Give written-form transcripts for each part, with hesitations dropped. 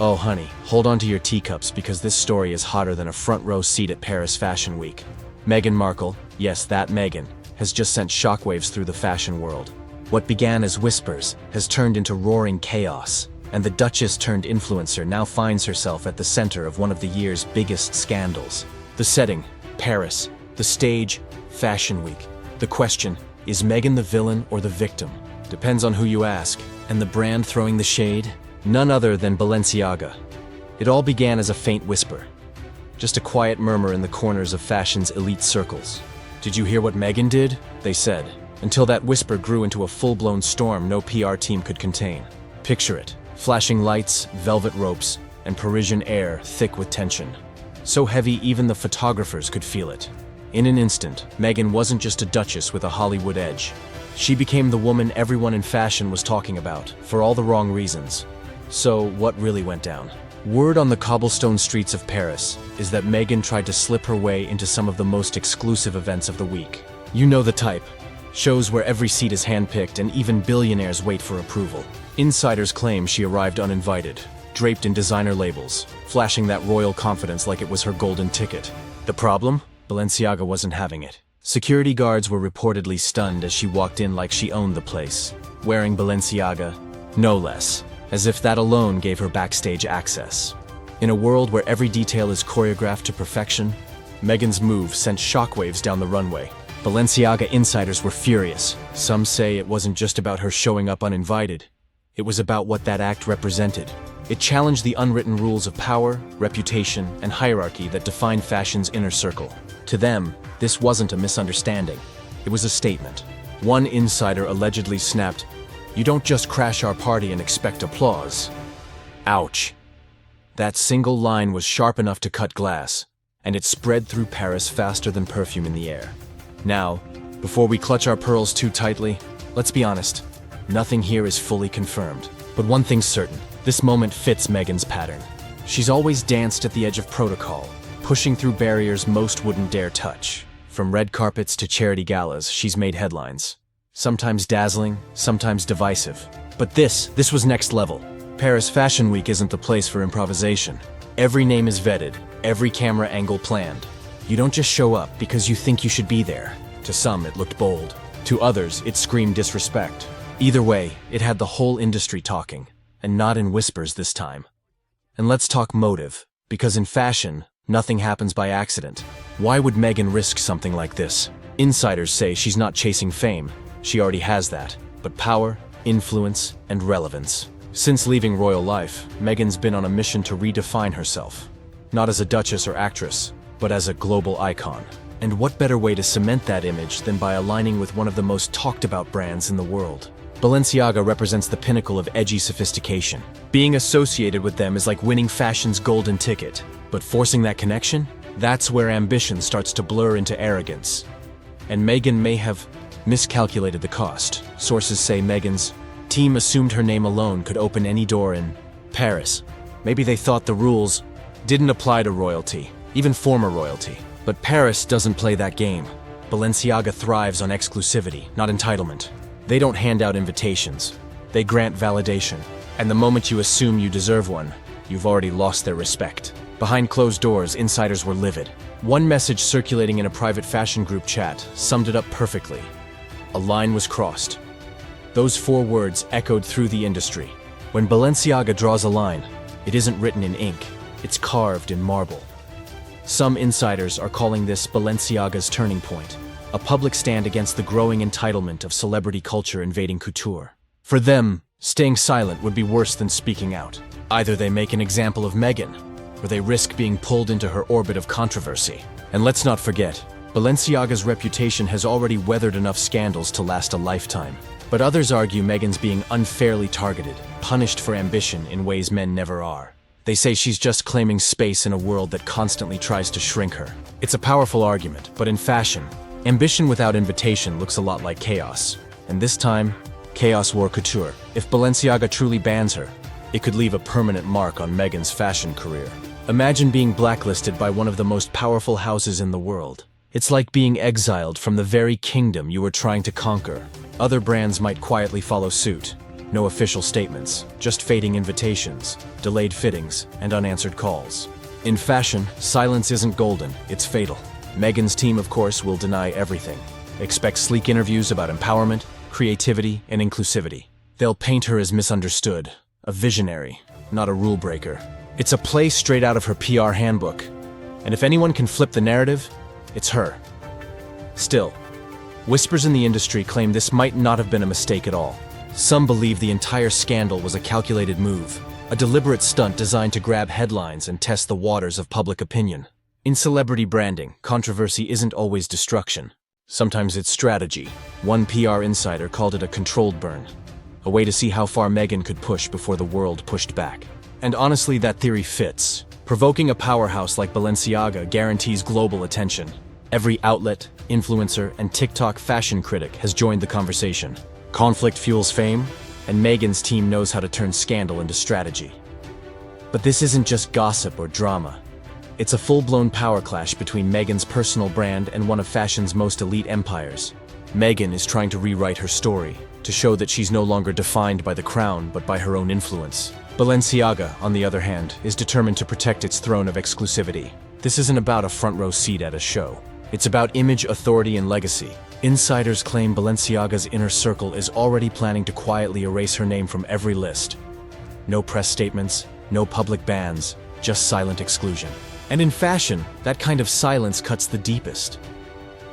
Oh honey, hold on to your teacups because this story is hotter than a front row seat at Paris Fashion Week. Meghan Markle, yes that Meghan, has just sent shockwaves through the fashion world. What began as whispers has turned into roaring chaos, and the Duchess turned influencer now finds herself at the center of one of the year's biggest scandals. The setting, Paris. The stage, Fashion Week. The question, is Meghan the villain or the victim? Depends on who you ask. And the brand throwing the shade? None other than Balenciaga. It all began as a faint whisper. Just a quiet murmur in the corners of fashion's elite circles. Did you hear what Meghan did? They said. Until that whisper grew into a full-blown storm no PR team could contain. Picture it. Flashing lights, velvet ropes, and Parisian air thick with tension. So heavy even the photographers could feel it. In an instant, Meghan wasn't just a duchess with a Hollywood edge. She became the woman everyone in fashion was talking about, for all the wrong reasons. So, what really went down? Word on the cobblestone streets of Paris is that Meghan tried to slip her way into some of the most exclusive events of the week. You know the type. Shows where every seat is handpicked and even billionaires wait for approval. Insiders claim she arrived uninvited, draped in designer labels, flashing that royal confidence like it was her golden ticket. The problem? Balenciaga wasn't having it. Security guards were reportedly stunned as she walked in like she owned the place, wearing Balenciaga, no less, as if that alone gave her backstage access. In a world where every detail is choreographed to perfection, Meghan's move sent shockwaves down the runway. Balenciaga insiders were furious. Some say it wasn't just about her showing up uninvited. It was about what that act represented. It challenged the unwritten rules of power, reputation, and hierarchy that defined fashion's inner circle. To them, this wasn't a misunderstanding. It was a statement. One insider allegedly snapped, "You don't just crash our party and expect applause." Ouch. That single line was sharp enough to cut glass, and it spread through Paris faster than perfume in the air. Now, before we clutch our pearls too tightly, let's be honest, nothing here is fully confirmed. But one thing's certain, this moment fits Meghan's pattern. She's always danced at the edge of protocol, pushing through barriers most wouldn't dare touch. From red carpets to charity galas, she's made headlines. Sometimes dazzling, sometimes divisive. But this was next level. Paris Fashion Week isn't the place for improvisation. Every name is vetted, every camera angle planned. You don't just show up because you think you should be there. To some, it looked bold. To others, it screamed disrespect. Either way, it had the whole industry talking, and not in whispers this time. And let's talk motive, because in fashion, nothing happens by accident. Why would Meghan risk something like this? Insiders say she's not chasing fame. She already has that. But power, influence, and relevance. Since leaving royal life, Meghan's been on a mission to redefine herself. Not as a duchess or actress, but as a global icon. And what better way to cement that image than by aligning with one of the most talked about brands in the world? Balenciaga represents the pinnacle of edgy sophistication. Being associated with them is like winning fashion's golden ticket. But forcing that connection? That's where ambition starts to blur into arrogance. And Meghan may have miscalculated the cost. Sources say Meghan's team assumed her name alone could open any door in Paris. Maybe they thought the rules didn't apply to royalty, even former royalty. But Paris doesn't play that game. Balenciaga thrives on exclusivity, not entitlement. They don't hand out invitations. They grant validation. And the moment you assume you deserve one, you've already lost their respect. Behind closed doors, insiders were livid. One message circulating in a private fashion group chat summed it up perfectly. A line was crossed. Those 4 words echoed through the industry. When Balenciaga draws a line, it isn't written in ink, it's carved in marble. Some insiders are calling this Balenciaga's turning point, a public stand against the growing entitlement of celebrity culture invading couture. For them, staying silent would be worse than speaking out. Either they make an example of Meghan, or they risk being pulled into her orbit of controversy. And let's not forget, Balenciaga's reputation has already weathered enough scandals to last a lifetime. But others argue Meghan's being unfairly targeted, punished for ambition in ways men never are. They say she's just claiming space in a world that constantly tries to shrink her. It's a powerful argument, but in fashion, ambition without invitation looks a lot like chaos. And this time, chaos wore couture. If Balenciaga truly bans her, it could leave a permanent mark on Meghan's fashion career. Imagine being blacklisted by one of the most powerful houses in the world. It's like being exiled from the very kingdom you were trying to conquer. Other brands might quietly follow suit. No official statements, just fading invitations, delayed fittings, and unanswered calls. In fashion, silence isn't golden, it's fatal. Meghan's team, of course, will deny everything. Expect sleek interviews about empowerment, creativity, and inclusivity. They'll paint her as misunderstood, a visionary, not a rule breaker. It's a play straight out of her PR handbook. And if anyone can flip the narrative, it's her. Still, whispers in the industry claim this might not have been a mistake at all. Some believe the entire scandal was a calculated move, a deliberate stunt designed to grab headlines and test the waters of public opinion. In celebrity branding, controversy isn't always destruction. Sometimes it's strategy. One PR insider called it a controlled burn, a way to see how far Meghan could push before the world pushed back. And honestly, that theory fits. Provoking a powerhouse like Balenciaga guarantees global attention. Every outlet, influencer, and TikTok fashion critic has joined the conversation. Conflict fuels fame, and Meghan's team knows how to turn scandal into strategy. But this isn't just gossip or drama. It's a full-blown power clash between Meghan's personal brand and one of fashion's most elite empires. Meghan is trying to rewrite her story, to show that she's no longer defined by the crown but by her own influence. Balenciaga, on the other hand, is determined to protect its throne of exclusivity. This isn't about a front-row seat at a show. It's about image, authority, and legacy. Insiders claim Balenciaga's inner circle is already planning to quietly erase her name from every list. No press statements, no public bans, just silent exclusion. And in fashion, that kind of silence cuts the deepest.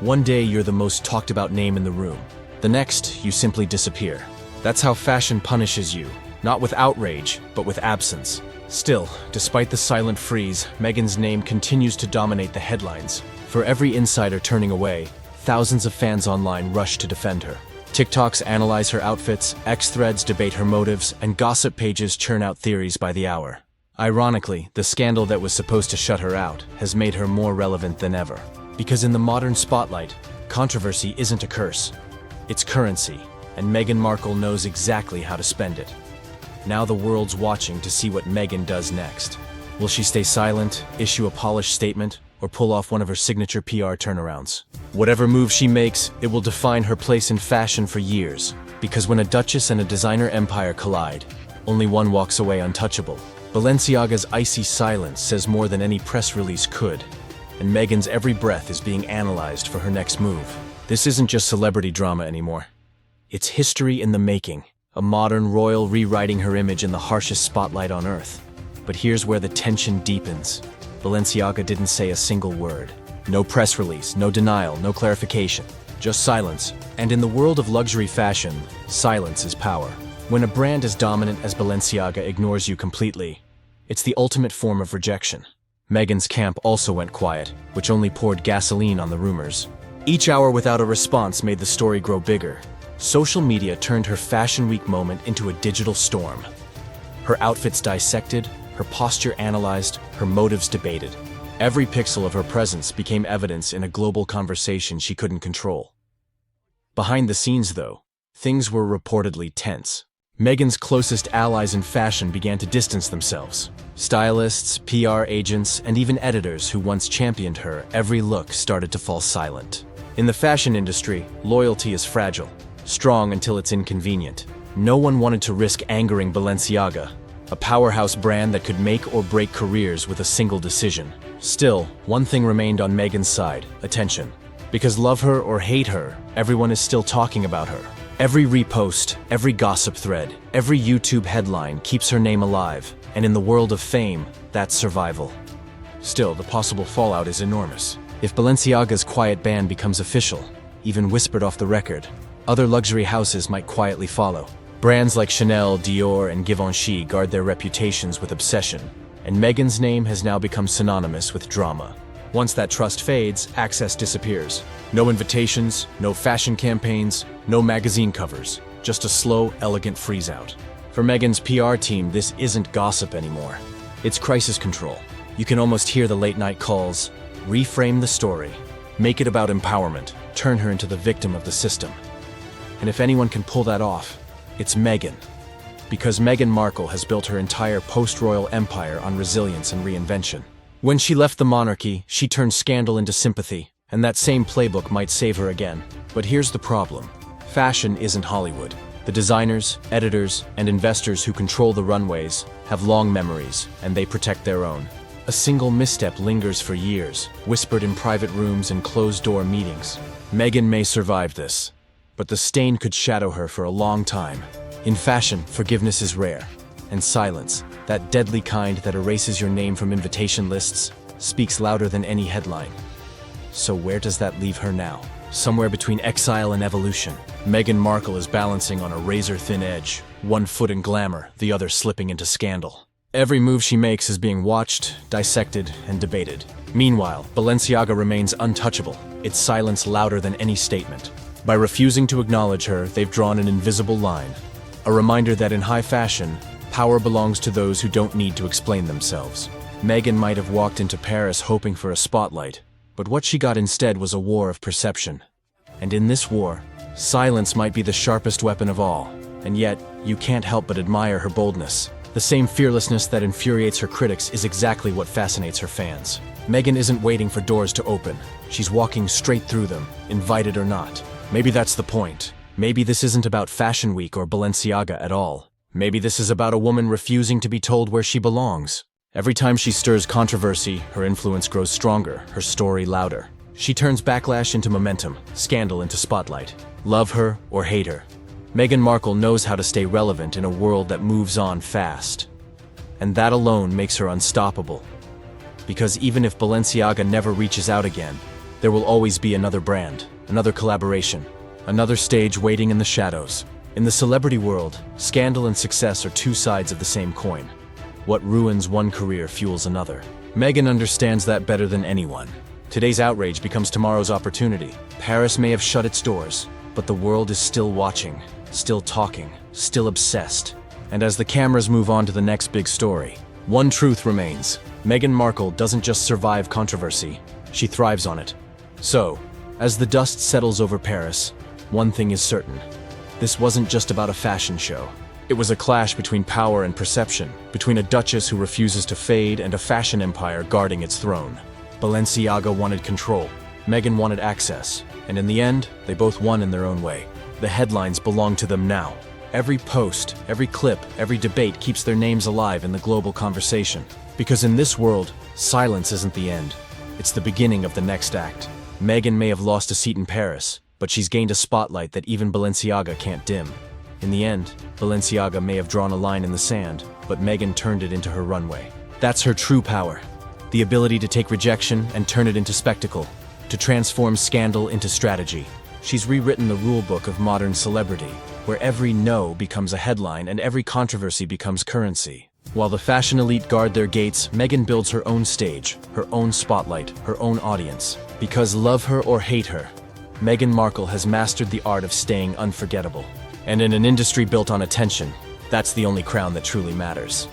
One day you're the most talked about name in the room. The next, you simply disappear. That's how fashion punishes you, not with outrage, but with absence. Still, despite the silent freeze, Meghan's name continues to dominate the headlines. For every insider turning away, thousands of fans online rush to defend her. TikToks analyze her outfits, X threads debate her motives, and gossip pages churn out theories by the hour. Ironically, the scandal that was supposed to shut her out has made her more relevant than ever. Because in the modern spotlight, controversy isn't a curse. It's currency, and Meghan Markle knows exactly how to spend it. Now the world's watching to see what Meghan does next. Will she stay silent, issue a polished statement, or pull off one of her signature PR turnarounds? Whatever move she makes, it will define her place in fashion for years. Because when a duchess and a designer empire collide, only one walks away untouchable. Balenciaga's icy silence says more than any press release could, and Meghan's every breath is being analyzed for her next move. This isn't just celebrity drama anymore. It's history in the making, a modern royal rewriting her image in the harshest spotlight on earth. But here's where the tension deepens. Balenciaga didn't say a single word. No press release, no denial, no clarification, just silence. And in the world of luxury fashion, silence is power. When a brand as dominant as Balenciaga ignores you completely, it's the ultimate form of rejection. Meghan's camp also went quiet, which only poured gasoline on the rumors. Each hour without a response made the story grow bigger. Social media turned her Fashion Week moment into a digital storm. Her outfits dissected, her posture analyzed, her motives debated. Every pixel of her presence became evidence in a global conversation she couldn't control. Behind the scenes, though, things were reportedly tense. Meghan's closest allies in fashion began to distance themselves. Stylists, PR agents, and even editors who once championed her every look started to fall silent. In the fashion industry, loyalty is fragile, strong until it's inconvenient. No one wanted to risk angering Balenciaga, a powerhouse brand that could make or break careers with a single decision. Still, one thing remained on Meghan's side: attention. Because love her or hate her, everyone is still talking about her. Every repost, every gossip thread, every YouTube headline keeps her name alive, and in the world of fame, that's survival. Still, the possible fallout is enormous. If Balenciaga's quiet ban becomes official, even whispered off the record, other luxury houses might quietly follow. Brands like Chanel, Dior, and Givenchy guard their reputations with obsession, and Meghan's name has now become synonymous with drama. Once that trust fades, access disappears. No invitations, no fashion campaigns, no magazine covers, just a slow, elegant freeze-out. For Meghan's PR team, this isn't gossip anymore. It's crisis control. You can almost hear the late-night calls. Reframe the story. Make it about empowerment. Turn her into the victim of the system. And if anyone can pull that off, it's Meghan. Because Meghan Markle has built her entire post-royal empire on resilience and reinvention. When she left the monarchy, she turned scandal into sympathy, and that same playbook might save her again. But here's the problem. Fashion isn't Hollywood. The designers, editors, and investors who control the runways have long memories, and they protect their own. A single misstep lingers for years, whispered in private rooms and closed-door meetings. Meghan may survive this, but the stain could shadow her for a long time. In fashion, forgiveness is rare, and silence, that deadly kind that erases your name from invitation lists, speaks louder than any headline. So where does that leave her now? Somewhere between exile and evolution. Meghan Markle is balancing on a razor-thin edge, one foot in glamour, the other slipping into scandal. Every move she makes is being watched, dissected, and debated. Meanwhile, Balenciaga remains untouchable, its silence louder than any statement. By refusing to acknowledge her, they've drawn an invisible line. A reminder that in high fashion, power belongs to those who don't need to explain themselves. Meghan might have walked into Paris hoping for a spotlight, but what she got instead was a war of perception. And in this war, silence might be the sharpest weapon of all. And yet, you can't help but admire her boldness. The same fearlessness that infuriates her critics is exactly what fascinates her fans. Meghan isn't waiting for doors to open. She's walking straight through them, invited or not. Maybe that's the point. Maybe this isn't about Fashion Week or Balenciaga at all. Maybe this is about a woman refusing to be told where she belongs. Every time she stirs controversy, her influence grows stronger, her story louder. She turns backlash into momentum, scandal into spotlight. Love her or hate her, Meghan Markle knows how to stay relevant in a world that moves on fast. And that alone makes her unstoppable. Because even if Balenciaga never reaches out again, there will always be another brand, another collaboration, another stage waiting in the shadows. In the celebrity world, scandal and success are two sides of the same coin. What ruins one career fuels another. Meghan understands that better than anyone. Today's outrage becomes tomorrow's opportunity. Paris may have shut its doors, but the world is still watching, still talking, still obsessed. And as the cameras move on to the next big story, one truth remains. Meghan Markle doesn't just survive controversy, she thrives on it. So, as the dust settles over Paris, one thing is certain. This wasn't just about a fashion show. It was a clash between power and perception, between a duchess who refuses to fade and a fashion empire guarding its throne. Balenciaga wanted control, Meghan wanted access, and in the end, they both won in their own way. The headlines belong to them now. Every post, every clip, every debate keeps their names alive in the global conversation. Because in this world, silence isn't the end. It's the beginning of the next act. Meghan may have lost a seat in Paris, but she's gained a spotlight that even Balenciaga can't dim. In the end, Balenciaga may have drawn a line in the sand, but Meghan turned it into her runway. That's her true power. The ability to take rejection and turn it into spectacle, to transform scandal into strategy. She's rewritten the rulebook of modern celebrity, where every no becomes a headline and every controversy becomes currency. While the fashion elite guard their gates, Meghan builds her own stage, her own spotlight, her own audience. Because love her or hate her, Meghan Markle has mastered the art of staying unforgettable. And in an industry built on attention, that's the only crown that truly matters.